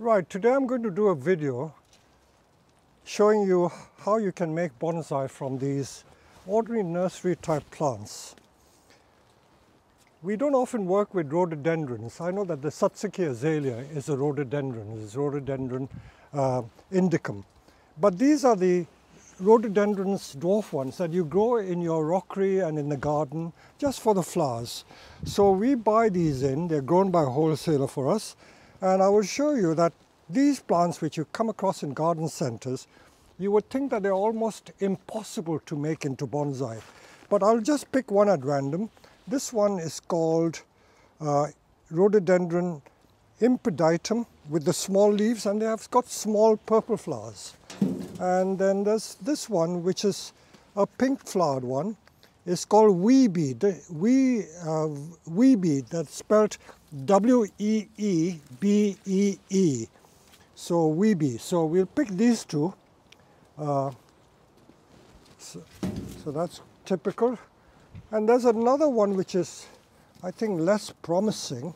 Right, today I'm going to do a video showing you how you can make bonsai from these ordinary nursery type plants. We don't often work with rhododendrons. I know that the Satsuki azalea is a rhododendron, it's Rhododendron Impeditum. But these are the rhododendrons, dwarf ones, that you grow in your rockery and in the garden just for the flowers. So we buy these in, they're grown by a wholesaler for us. And I will show you that these plants which you come across in garden centers, you would think that they're almost impossible to make into bonsai. But I'll just pick one at random. This one is called Rhododendron Impeditum with the small leaves, and they have got small purple flowers. And then there's this one which is a pink flowered one. It's called Weebee. Weebee, that's spelled W-E-E-B-E-E. So Weebee. So we'll pick these two. So that's typical. And there's another one which is, I think, less promising,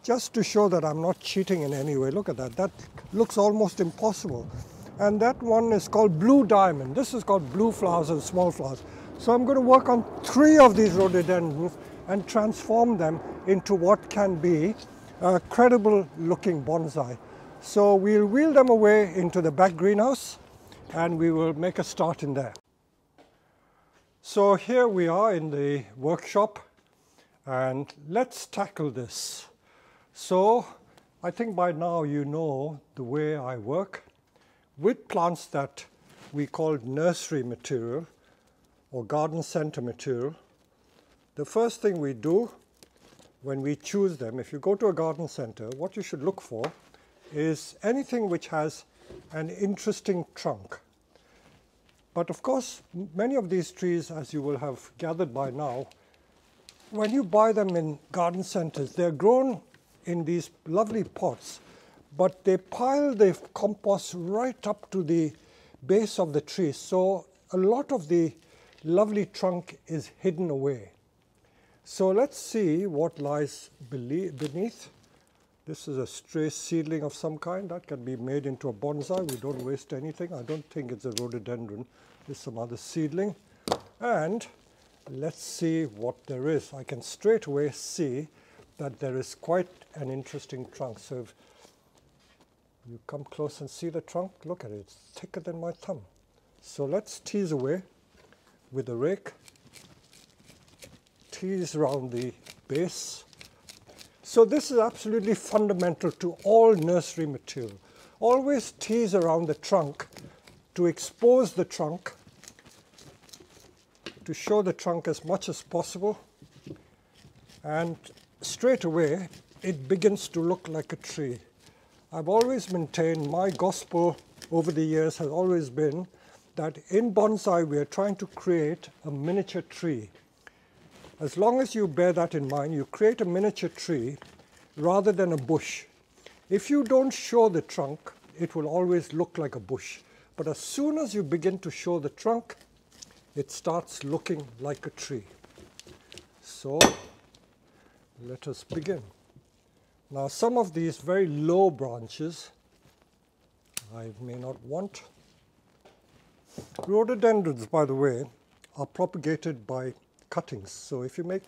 just to show that I'm not cheating in any way. Look at that. That looks almost impossible. And that one is called Blue Diamond. This is called blue flowers and small flowers. So I'm going to work on 3 of these rhododendrons and transform them into what can be a credible looking bonsai. So we'll wheel them away into the back greenhouse and we will make a start in there. So here we are in the workshop and let's tackle this. So I think by now you know the way I work with plants that we call nursery material or garden center material. The first thing we do when we choose them, if you go to a garden center, what you should look for is anything which has an interesting trunk. But of course, many of these trees, as you will have gathered by now, when you buy them in garden centers, they're grown in these lovely pots, but they pile the compost right up to the base of the tree. So a lot of the lovely trunk is hidden away. So let's see what lies beneath. This is a stray seedling of some kind that can be made into a bonsai. We don't waste anything. I don't think it's a rhododendron. It's some other seedling. And let's see what there is. I can straight away see that there is quite an interesting trunk. So if you come close and see the trunk, look at it. It's thicker than my thumb. So let's tease away with a rake. Tease around the base. So this is absolutely fundamental to all nursery material. Always tease around the trunk to expose the trunk, to show the trunk as much as possible, and straight away it begins to look like a tree. I've always maintained, my gospel over the years has always been that in bonsai we are trying to create a miniature tree. As long as you bear that in mind, you create a miniature tree rather than a bush. If you don't show the trunk, it will always look like a bush. But as soon as you begin to show the trunk, it starts looking like a tree. So let us begin. Now some of these very low branches I may not want. Rhododendrons, by the way, are propagated by cuttings. So if you make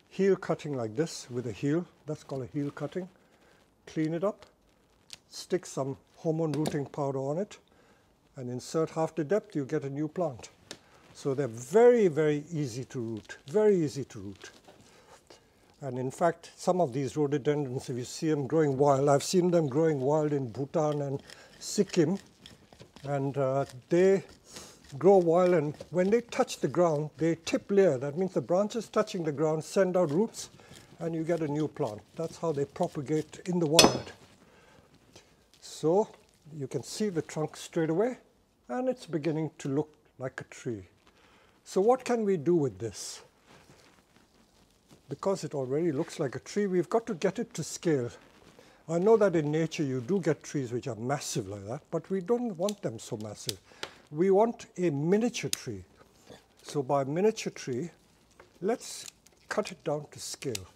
heel cutting like this with a heel, that's called a heel cutting, clean it up, stick some hormone rooting powder on it, and insert half the depth, you get a new plant. So they're very, very easy to root, very easy to root. And in fact, some of these rhododendrons, if you see them growing wild, I've seen them growing wild in Bhutan and Sikkim, and they grow wild, and when they touch the ground, they tip layer. That means the branches touching the ground send out roots, and you get a new plant. That's how they propagate in the wild. So you can see the trunk straight away, and it's beginning to look like a tree. So what can we do with this? Because it already looks like a tree, we've got to get it to scale. I know that in nature you do get trees which are massive like that, but we don't want them so massive. We want a miniature tree. So by miniature tree, let's cut it down to scale.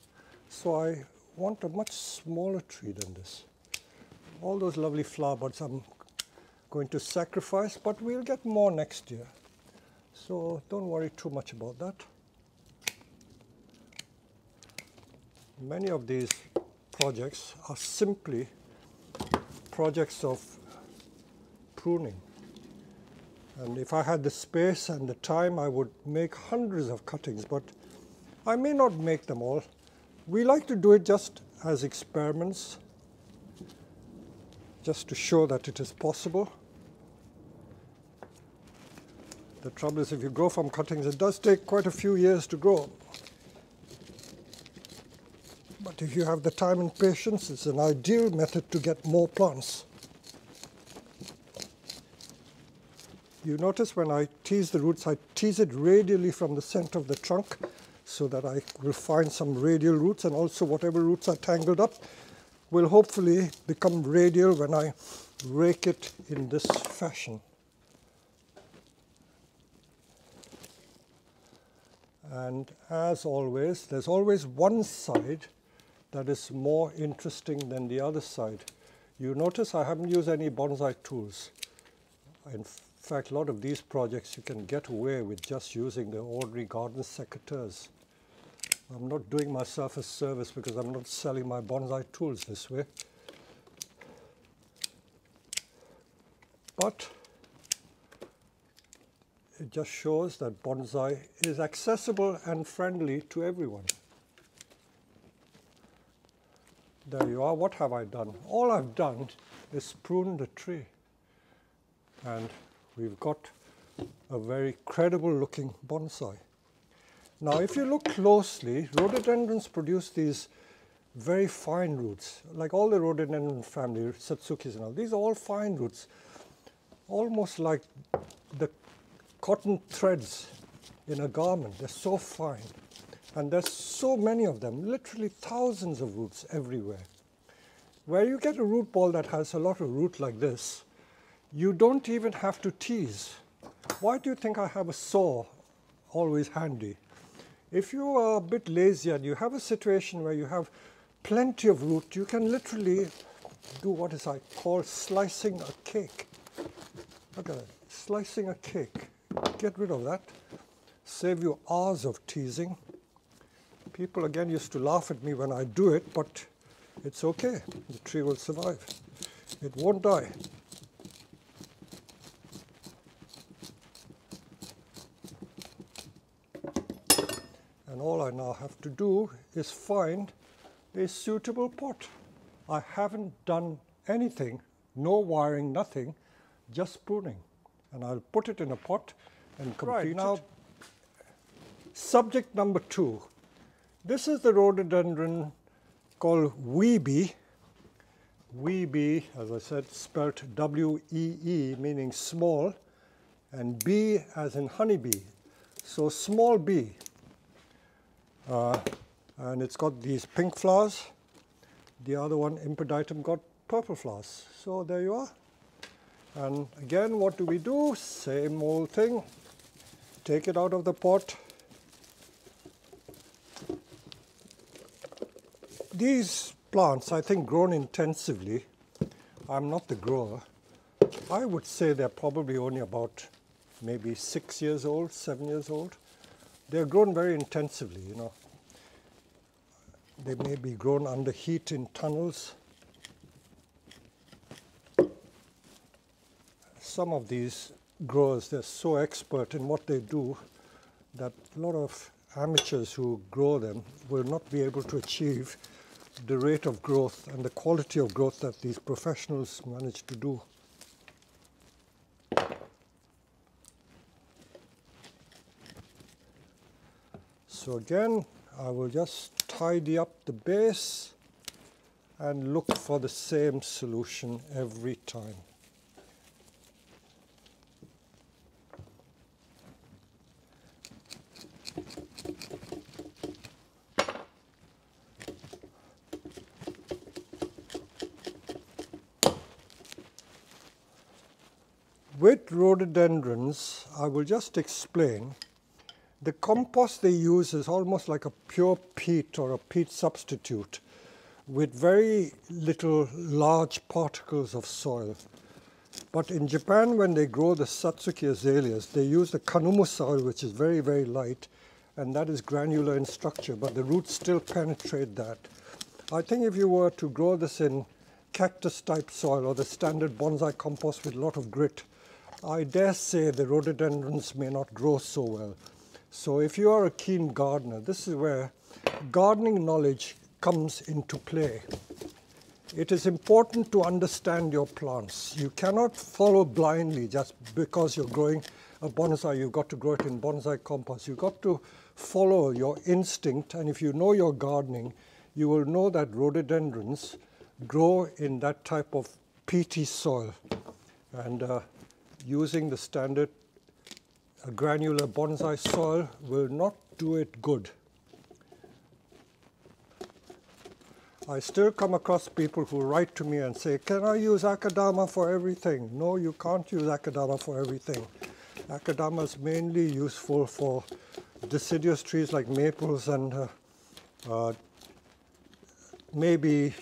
So I want a much smaller tree than this. all those lovely flower buds I'm going to sacrifice, but we'll get more next year. So don't worry too much about that. Many of these projects are simply projects of pruning. And if I had the space and the time, I would make hundreds of cuttings, but I may not make them all. We like to do it just as experiments, just to show that it is possible. The trouble is, if you grow from cuttings, it does take quite a few years to grow. But if you have the time and patience, it's an ideal method to get more plants. You notice when I tease the roots, I tease it radially from the center of the trunk so that I will find some radial roots, and also whatever roots are tangled up will hopefully become radial when I rake it in this fashion. And as always, there's always one side that is more interesting than the other side. You notice I haven't used any bonsai tools. In fact, a lot of these projects you can get away with just using the ordinary garden secateurs. I'm not doing myself a service because I'm not selling my bonsai tools this way. But it just shows that bonsai is accessible and friendly to everyone. There you are. What have I done? All I've done is prune the tree. And we've got a very credible looking bonsai. Now, if you look closely, rhododendrons produce these very fine roots, like all the rhododendron family, Satsukis and all. These are all fine roots, almost like the cotton threads in a garment. They're so fine. And there's so many of them, literally thousands of roots everywhere. Where you get a root ball that has a lot of root like this, you don't even have to tease. Why do you think I have a saw always handy? If you are a bit lazy and you have a situation where you have plenty of root, you can literally do what is I call slicing a cake. Look at that, slicing a cake. Get rid of that. Save you hours of teasing. People again used to laugh at me when I do it, but it's okay. The tree will survive. It won't die. And all I now have to do is find a suitable pot. I haven't done anything, no wiring, nothing, just pruning. And I'll put it in a pot and complete it. Now, subject number 2. This is the rhododendron called Weeby. Weeby, as I said, spelt W-E-E, meaning small, and bee as in honeybee. So small bee. And it's got these pink flowers. The other one, Impeditum, got purple flowers. So there you are. And again, what do? Same old thing. Take it out of the pot. These plants, I think, grown intensively. I'm not the grower. I would say they're probably only about maybe 6 years old, 7 years old. They're grown very intensively, you know. They may be grown under heat in tunnels. Some of these growers, they're so expert in what they do that a lot of amateurs who grow them will not be able to achieve the rate of growth and the quality of growth that these professionals manage to do. So again, I will just tidy up the base and look for the same solution every time. With rhododendrons, I will just explain. The compost they use is almost like a pure peat or a peat substitute. with very little large particles of soil. But in Japan, when they grow the Satsuki azaleas, they use the kanumu soil, which is very, very light, and that is granular in structure, but the roots still penetrate that. I think if you were to grow this in cactus-type soil or the standard bonsai compost with a lot of grit, I dare say the rhododendrons may not grow so well. So if you are a keen gardener, this is where gardening knowledge comes into play. It is important to understand your plants. You cannot follow blindly just because you're growing a bonsai, you've got to grow it in bonsai compost. You've got to follow your instinct, and if you know your gardening, you will know that rhododendrons grow in that type of peaty soil. And using the standard granular bonsai soil will not do it good. I still come across people who write to me and say, can I use akadama for everything? No, you can't use akadama for everything. Akadama is mainly useful for deciduous trees like maples and maybe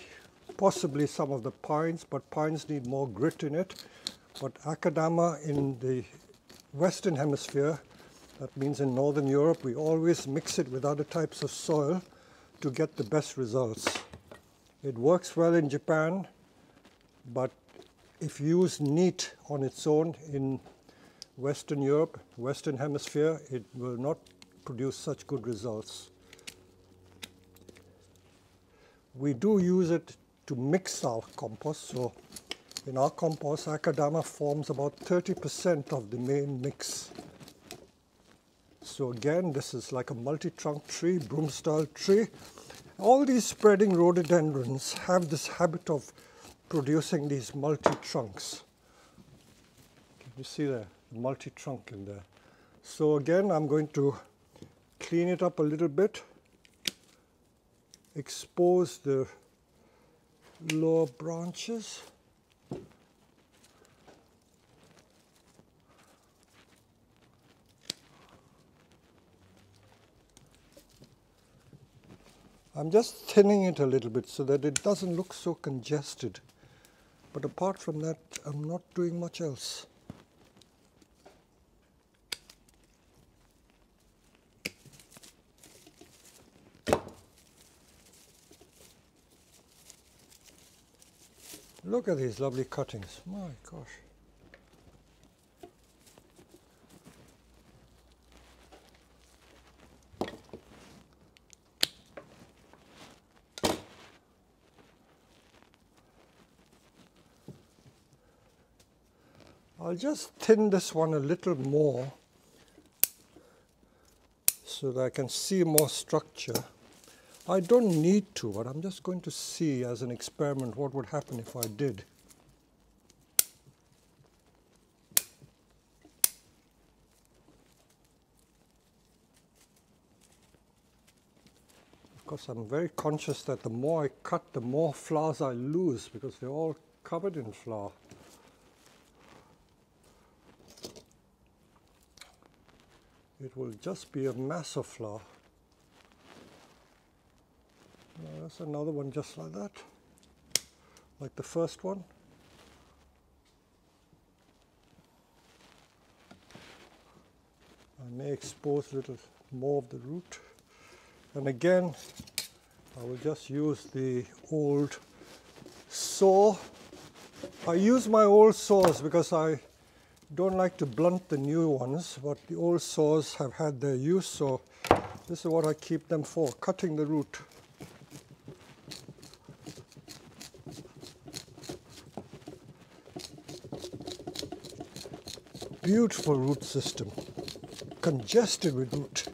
possibly some of the pines, but pines need more grit in it. But akadama in the Western Hemisphere, that means in Northern Europe, we always mix it with other types of soil to get the best results. It works well in Japan, but if used neat on its own in Western Europe, Western Hemisphere, it will not produce such good results. We do use it to mix our compost, so in our compost, akadama forms about 30% of the main mix. So again, this is like a multi-trunk tree, broom-style tree. All these spreading rhododendrons have this habit of producing these multi-trunks. Can you see the multi-trunk in there? So again, I'm going to clean it up a little bit, expose the lower branches. I'm just thinning it a little bit so that it doesn't look so congested. But apart from that, I'm not doing much else. Look at these lovely cuttings. My gosh. I'll just thin this one a little more so that I can see more structure. I don't need to, but I'm just going to see as an experiment what would happen if I did. Of course, I'm very conscious that the more I cut, the more flowers I lose because they're all covered in flower. It will just be a mass of flower. There's another one just like that, like the first one. I may expose a little more of the root. And again, I will just use the old saw. I use my old saws because I don't like to blunt the new ones, but the old saws have had their use, so this is what I keep them for, cutting the root. Beautiful root system, congested with root.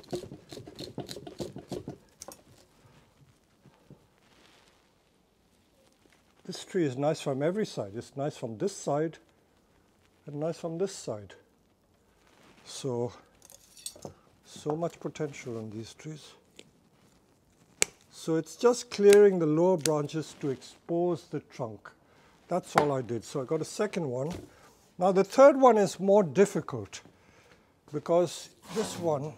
This tree is nice from every side. It's nice from this side and nice from this side. So much potential on these trees. So it's just clearing the lower branches to expose the trunk. That's all I did. So I got a second one. Now the third one is more difficult because this one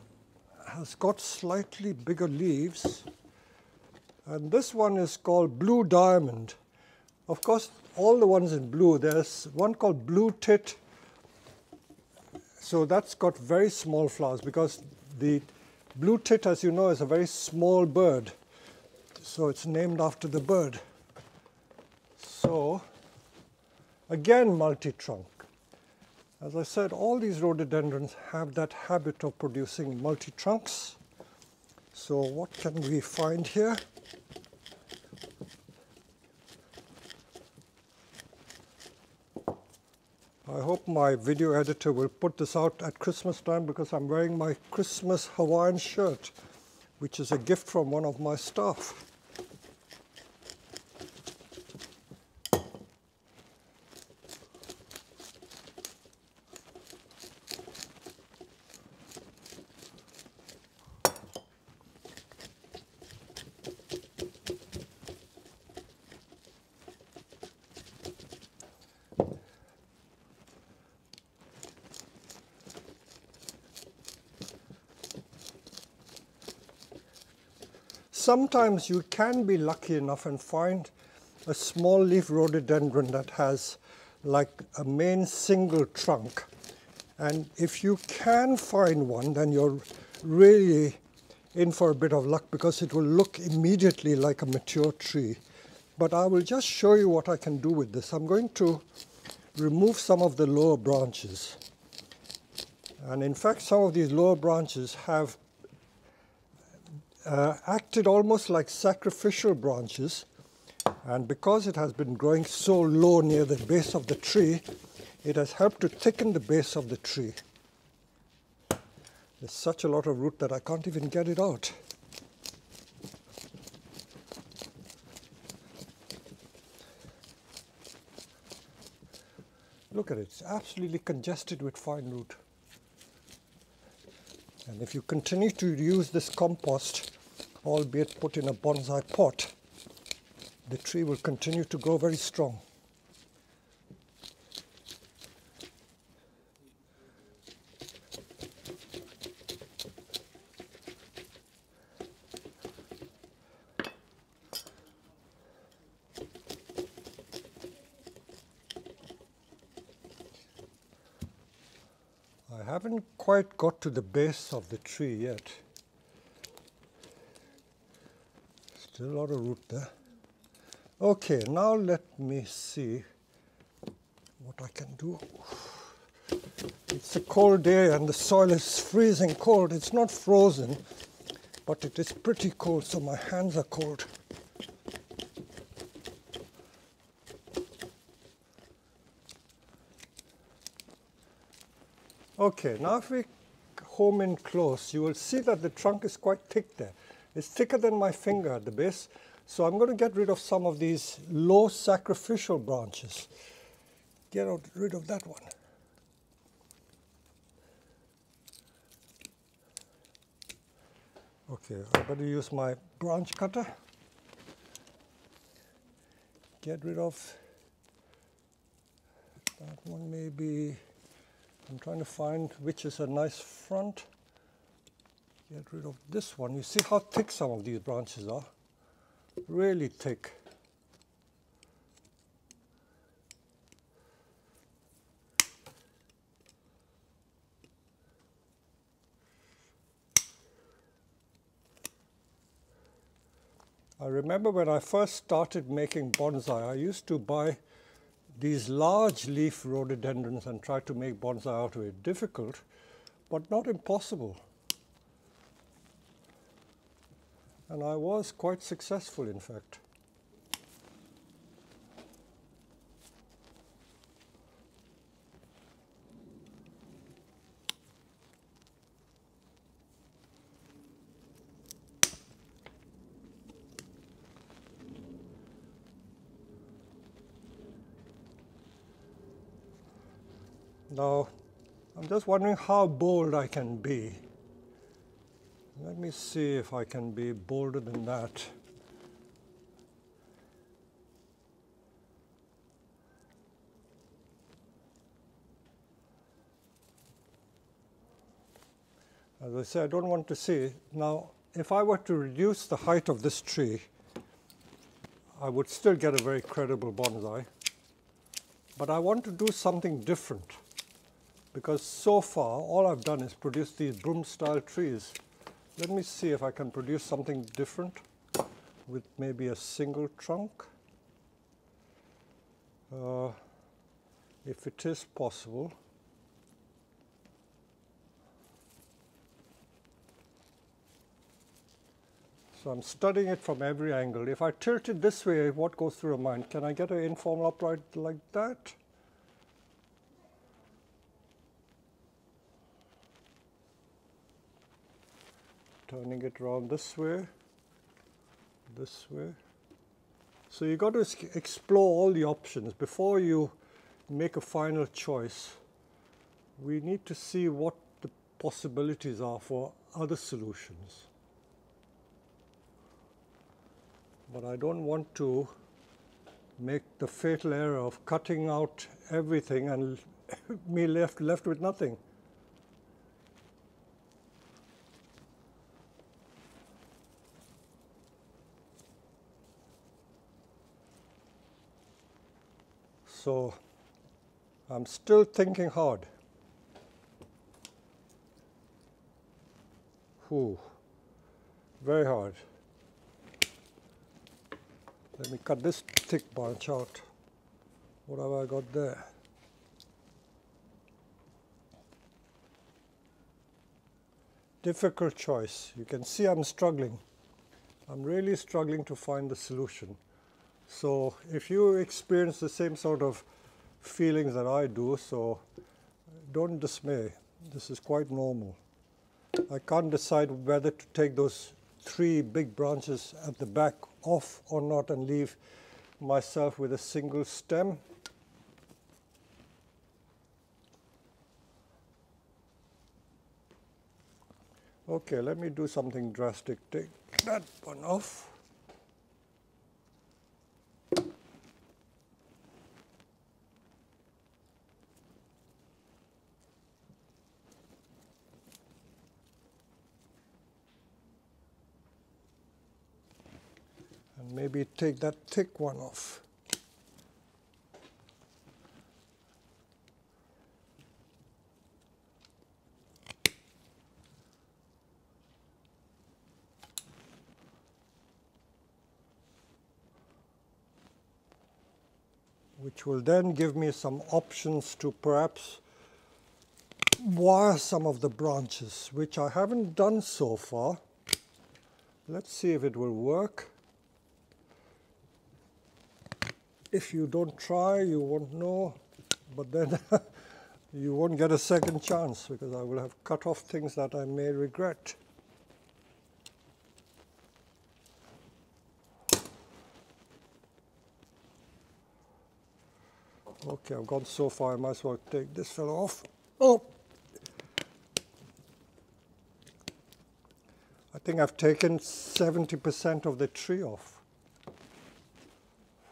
has got slightly bigger leaves And this one is called Blue Diamond. Of course, all the ones in blue, there's one called Blue Tit. So that's got very small flowers because the blue tit, as you know, is a very small bird. So it's named after the bird. So, again, multi-trunk. As I said, all these rhododendrons have that habit of producing multi-trunks. So what can we find here? I hope my video editor will put this out at Christmas time because I'm wearing my Christmas Hawaiian shirt, which is a gift from one of my staff. Sometimes you can be lucky enough and find a small leaf rhododendron that has like a main single trunk. And if you can find one, then you're really in for a bit of luck because it will look immediately like a mature tree. But I will just show you what I can do with this. I'm going to remove some of the lower branches. And in fact, some of these lower branches have acted almost like sacrificial branches, and because it has been growing so low near the base of the tree, it has helped to thicken the base of the tree. There's such a lot of root that I can't even get it out. Look at it, it's absolutely congested with fine root. And if you continue to use this compost, albeit put in a bonsai pot, the tree will continue to grow very strong. I haven't quite got to the base of the tree yet. Still a lot of root there. Okay, now let me see what I can do. It's a cold day and the soil is freezing cold. It's not frozen, but it is pretty cold, so my hands are cold. Okay, now if we home in close, you will see that the trunk is quite thick there. It's thicker than my finger at the base, so I'm going to get rid of some of these low sacrificial branches. Get rid of that one. Okay, I'm going to use my branch cutter. Get rid of that one maybe. I'm trying to find which is a nice front. Get rid of this one. You see how thick some of these branches are? Really thick. I remember when I first started making bonsai, I used to buy these large leaf rhododendrons and try to make bonsai out of it. Difficult, but not impossible. And I was quite successful, in fact. Now, I'm just wondering how bold I can be. Let me see if I can be bolder than that. As I say, I don't want to see. Now, if I were to reduce the height of this tree, I would still get a very credible bonsai. But I want to do something different, because so far all I've done is produce these broom-style trees. Let me see if I can produce something different with maybe a single trunk. If it is possible. So I'm studying it from every angle. If I tilt it this way, what goes through your mind? Can I get an informal upright like that? Turning it around this way, this way. So you got to explore all the options before you make a final choice. We need to see what the possibilities are for other solutions. But I don't want to make the fatal error of cutting out everything and me left with nothing. So I'm still thinking hard. Very hard. Let me cut this thick branch out. What have I got there? Difficult choice. You can see I'm struggling. I'm really struggling to find the solution. So if you experience the same sort of feelings that I do, so don't dismay. This is quite normal. I can't decide whether to take those 3 big branches at the back off or not and leave myself with a single stem. Okay, let me do something drastic. Take that one off. And maybe take that thick one off. Which will then give me some options to perhaps wire some of the branches, which I haven't done so far. Let's see if it will work. If you don't try, you won't know, but then you won't get a second chance, because I will have cut off things that I may regret. Okay, I've gone so far, I might as well take this fellow off. Oh! I think I've taken 70% of the tree off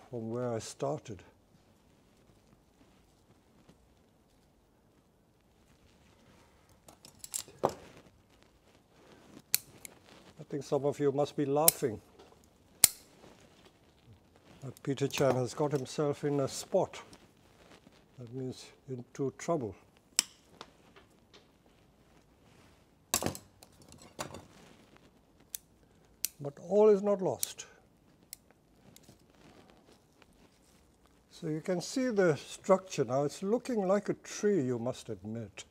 from where I started. I think some of you must be laughing that Peter Chan has got himself in a spot. That means into trouble. But all is not lost. So you can see the structure now. It's looking like a tree, you must admit.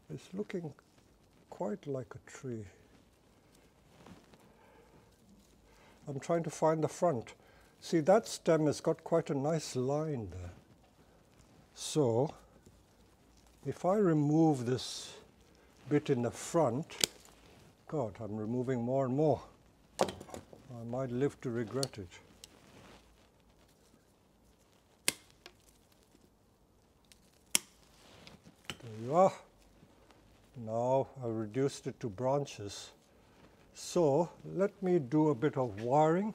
It's looking quite like a tree. I'm trying to find the front. See, that stem has got quite a nice line there. So if I remove this bit in the front, God, I'm removing more and more. I might live to regret it. There you are. Now I've reduced it to branches. So let me do a bit of wiring.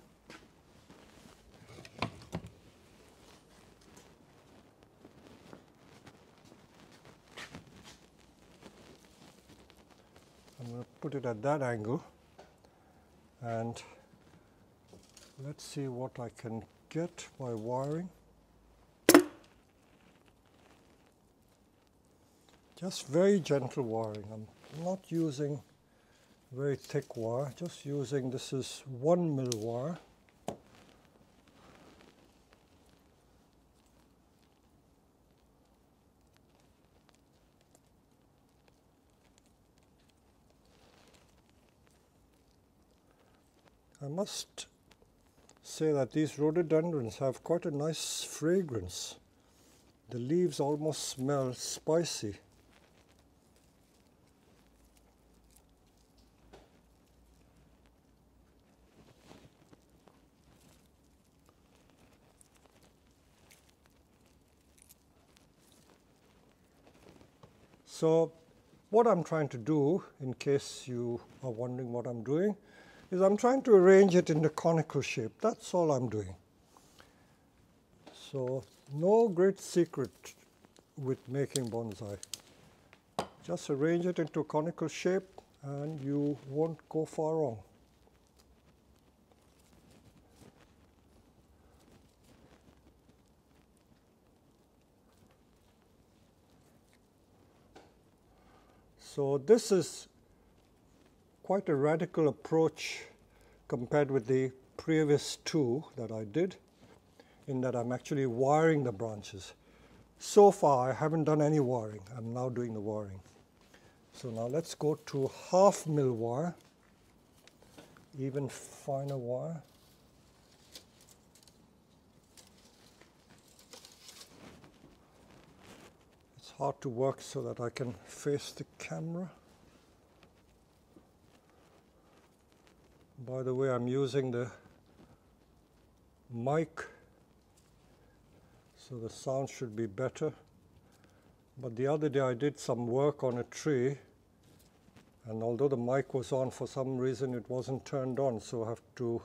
I'm going to put it at that angle, and Let's see what I can get by wiring. Just very gentle wiring. I'm not using very thick wire, just using, this is 1 mil wire. I must say that these rhododendrons have quite a nice fragrance. The leaves almost smell spicy. So what I'm trying to do, in case you are wondering what I'm doing, is I'm trying to arrange it in the conical shape. That's all I'm doing. So no great secret with making bonsai. Just arrange it into a conical shape and you won't go far wrong. So this is quite a radical approach compared with the previous two that I did, in that I'm actually wiring the branches. So far I haven't done any wiring. I'm now doing the wiring. So now let's go to 1/2 mil wire, even finer wire. It's hard to work so that I can face the camera. By the way, I'm using the mic, so the sound should be better. But the other day I did some work on a tree, and although the mic was on, for some reason it wasn't turned on, so I have to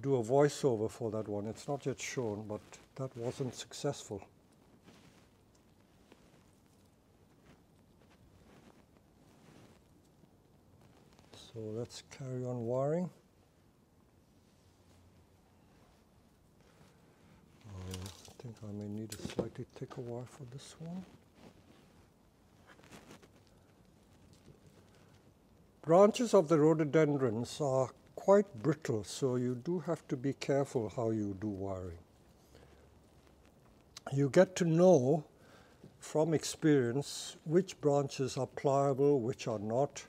do a voiceover for that one. It's not yet shown, but that wasn't successful. So let's carry on wiring. I think I may need a slightly thicker wire for this one. Branches of the rhododendrons are quite brittle, so you do have to be careful how you do wiring. You get to know from experience which branches are pliable, which are not.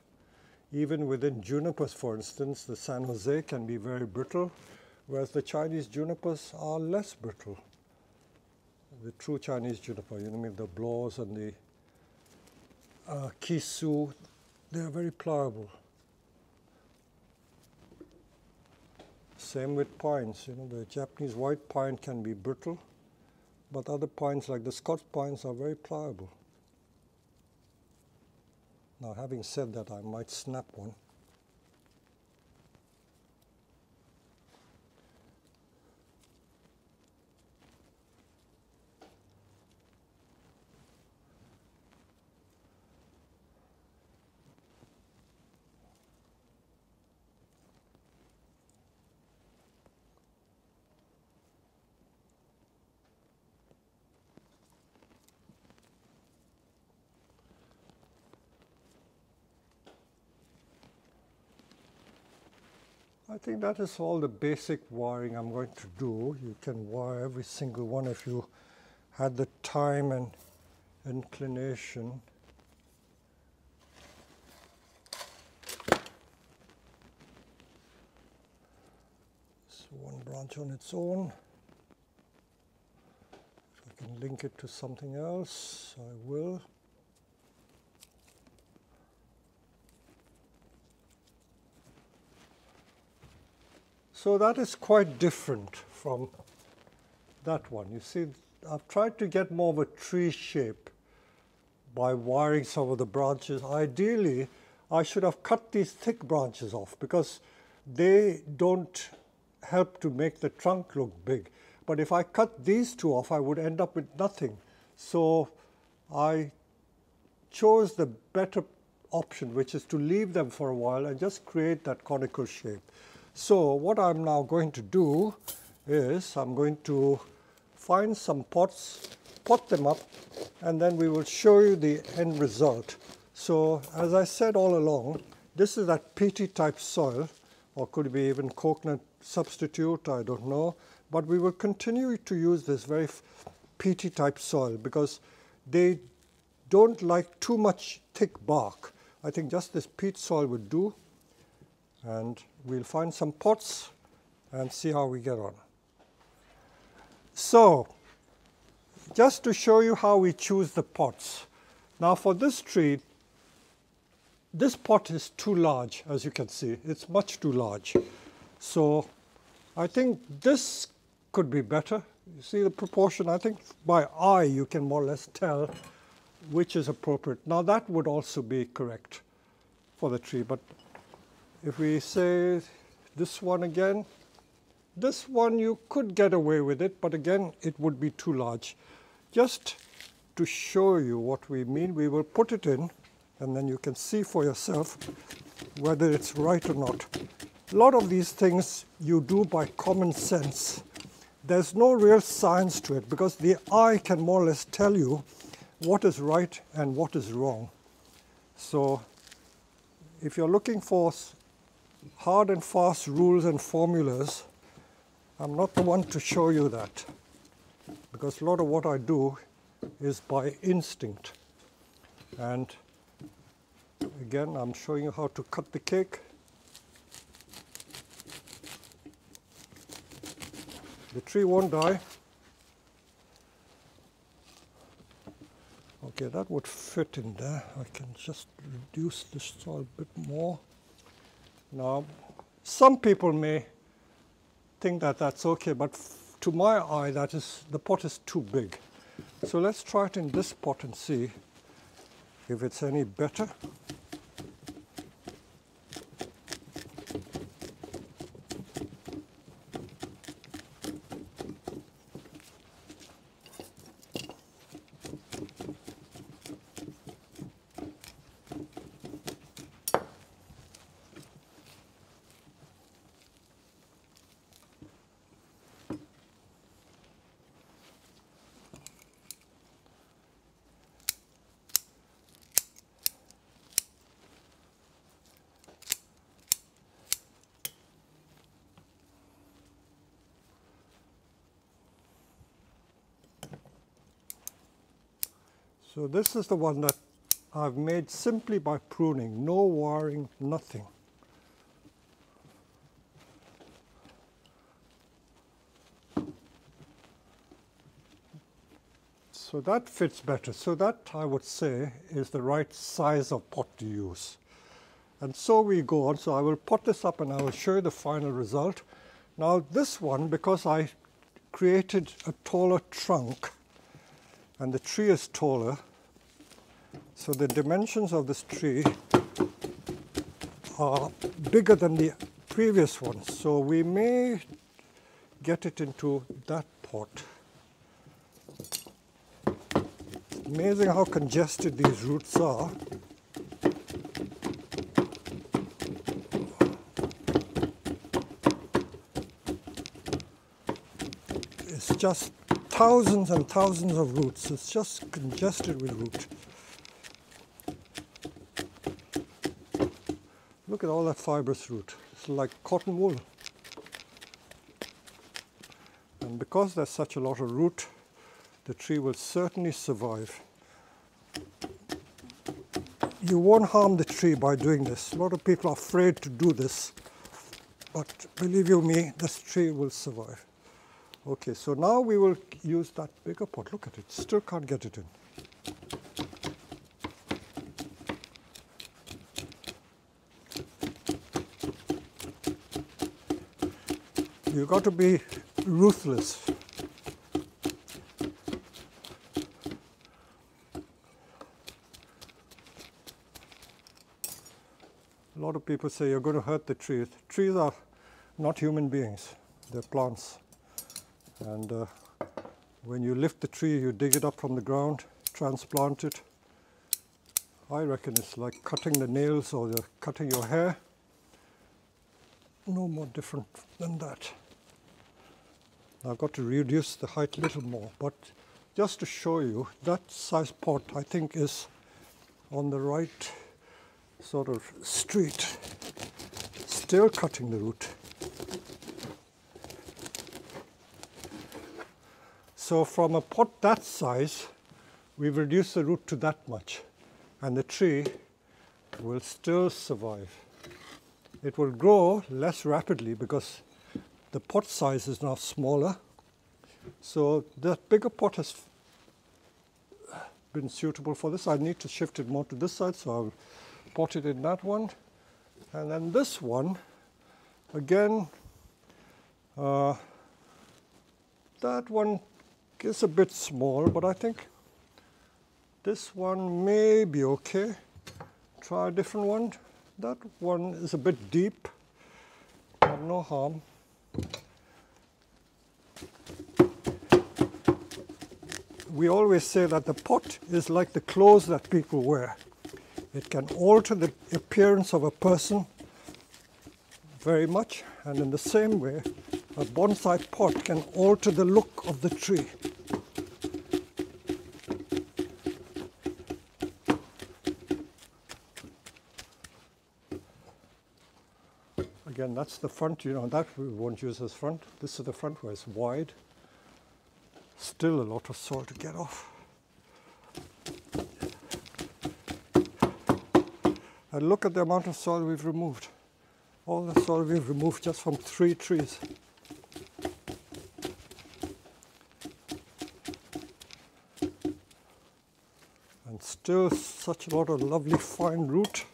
Even within junipers, for instance, the San Jose can be very brittle, whereas the Chinese junipers are less brittle. The true Chinese juniper, you know, the blows and the kisu, they are very pliable. Same with pines, you know, the Japanese white pine can be brittle, but other pines like the Scotch pines are very pliable. Now, having said that, I might snap one. I think that is all the basic wiring I'm going to do. You can wire every single one if you had the time and inclination. So one branch on its own. If I can link it to something else, I will. So that is quite different from that one. You see, I've tried to get more of a tree shape by wiring some of the branches. Ideally, I should have cut these thick branches off because they don't help to make the trunk look big. But if I cut these two off, I would end up with nothing. So I chose the better option, which is to leave them for a while and just create that conical shape. So what I'm now going to do is I'm going to find some pots, pot them up, and then we will show you the end result. So as I said all along, this is that peaty type soil, or could be even coconut substitute, I don't know. But we will continue to use this very peaty type soil because they don't like too much thick bark. I think just this peat soil would do. And we'll find some pots and see how we get on. So, just to show you how we choose the pots. Now for this tree, this pot is too large, as you can see. It's much too large. So I think this could be better. You see the proportion? I think by eye you can more or less tell which is appropriate. Now that would also be correct for the tree, but if we say this one again, this one you could get away with it, but again it would be too large. Just to show you what we mean, we will put it in and then you can see for yourself whether it's right or not. A lot of these things you do by common sense. There's no real science to it because the eye can more or less tell you what is right and what is wrong. So if you're looking for hard and fast rules and formulas, I'm not the one to show you that, because a lot of what I do is by instinct. And again, I'm showing you how to cut the cake. The tree won't die. Okay, that would fit in there. I can just reduce this soil a bit more. Now, some people may think that that's okay, but to my eye, the pot is too big. So let's try it in this pot and see if it's any better. So this is the one that I've made simply by pruning, no wiring, nothing. So that fits better. So that, I would say, is the right size of pot to use. And so we go on. So I will pot this up and I will show you the final result. Now this one, because I created a taller trunk, and the tree is taller, so the dimensions of this tree are bigger than the previous ones. So we may get it into that pot. Amazing how congested these roots are. It's just thousands and thousands of roots. It's just congested with root. Look at all that fibrous root. It's like cotton wool. And because there's such a lot of root, the tree will certainly survive. You won't harm the tree by doing this. A lot of people are afraid to do this, but believe you me, this tree will survive. Okay, so now we will use that bigger pot. Look at it, still can't get it in. You've got to be ruthless. A lot of people say you're going to hurt the trees. Trees are not human beings, they're plants. And when you lift the tree, you dig it up from the ground, transplant it. I reckon it's like cutting the nails or cutting your hair. no more different than that. I've got to reduce the height a little more, but just to show you, that size pot I think is on the right sort of street, still cutting the root. So from a pot that size, we've reduced the root to that much, and the tree will still survive. It will grow less rapidly because the pot size is now smaller. So that bigger pot has been suitable for this. I need to shift it more to this side, so I'll pot it in that one. And then this one, again, that one is a bit small, but I think this one may be okay. Try a different one. That one is a bit deep, but no harm. We always say that the pot is like the clothes that people wear. It can alter the appearance of a person very much, and in the same way, a bonsai pot can alter the look of the tree. Again, that's the front, you know, that we won't use as front. This is the front where it's wide. Still a lot of soil to get off. And look at the amount of soil we've removed. All the soil we've removed just from 3 trees. And still such a lot of lovely fine root.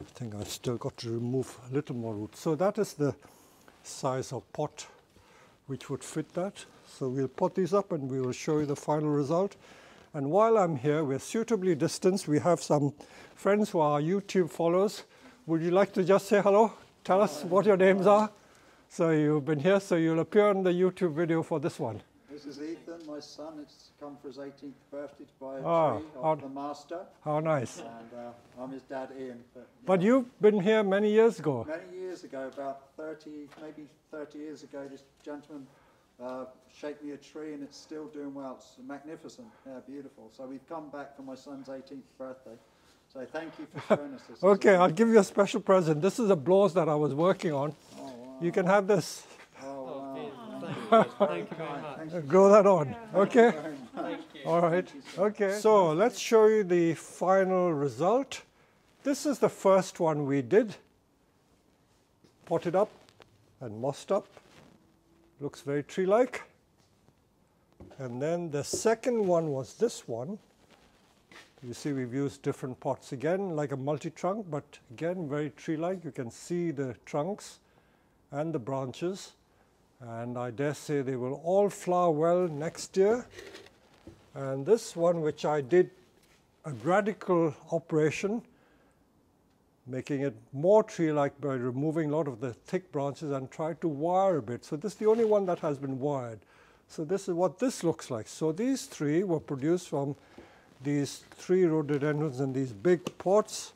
I think I've still got to remove a little more root. So that is the size of pot which would fit that. So we'll pot these up and we will show you the final result. And while I'm here, we're suitably distanced. We have some friends who are YouTube followers. Would you like to just say hello? Tell us what your names are. So you've been here, so you'll appear on the YouTube video for this one. This is Ethan, my son. It's come for his 18th birthday to buy a tree of the master. How nice. And I'm his dad, Ian. But you've been here many years ago. Many years ago, about 30, maybe 30 years ago, this gentleman shaped me a tree, and it's still doing well. It's magnificent, beautiful. So we've come back for my son's 18th birthday. So thank you for showing us this. Okay, I'll give you a special present. This is a blouse that I was working on. Oh, wow. You can have this. Oh, wow. Thank you very much. Grow that on, okay? Thank you. All right, okay. So let's show you the final result. This is the first one we did. Potted up and mossed up. Looks very tree-like. And then the second one was this one. You see we've used different pots again, like a multi-trunk, but again very tree-like. You can see the trunks and the branches. And I dare say they will all flower well next year. And this one, which I did a radical operation, making it more tree-like by removing a lot of the thick branches and tried to wire a bit. So this is the only one that has been wired. So this is what this looks like. So these 3 were produced from these 3 rhododendrons in these big pots.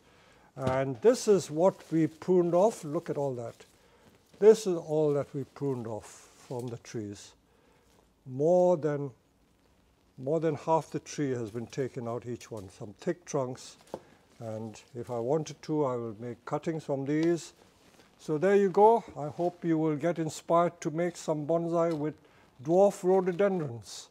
And this is what we pruned off. Look at all that. This is all that we pruned off from the trees. More than half the tree has been taken out, each one. Some thick trunks. And if I wanted to, I will make cuttings from these. So there you go. I hope you will get inspired to make some bonsai with dwarf rhododendrons.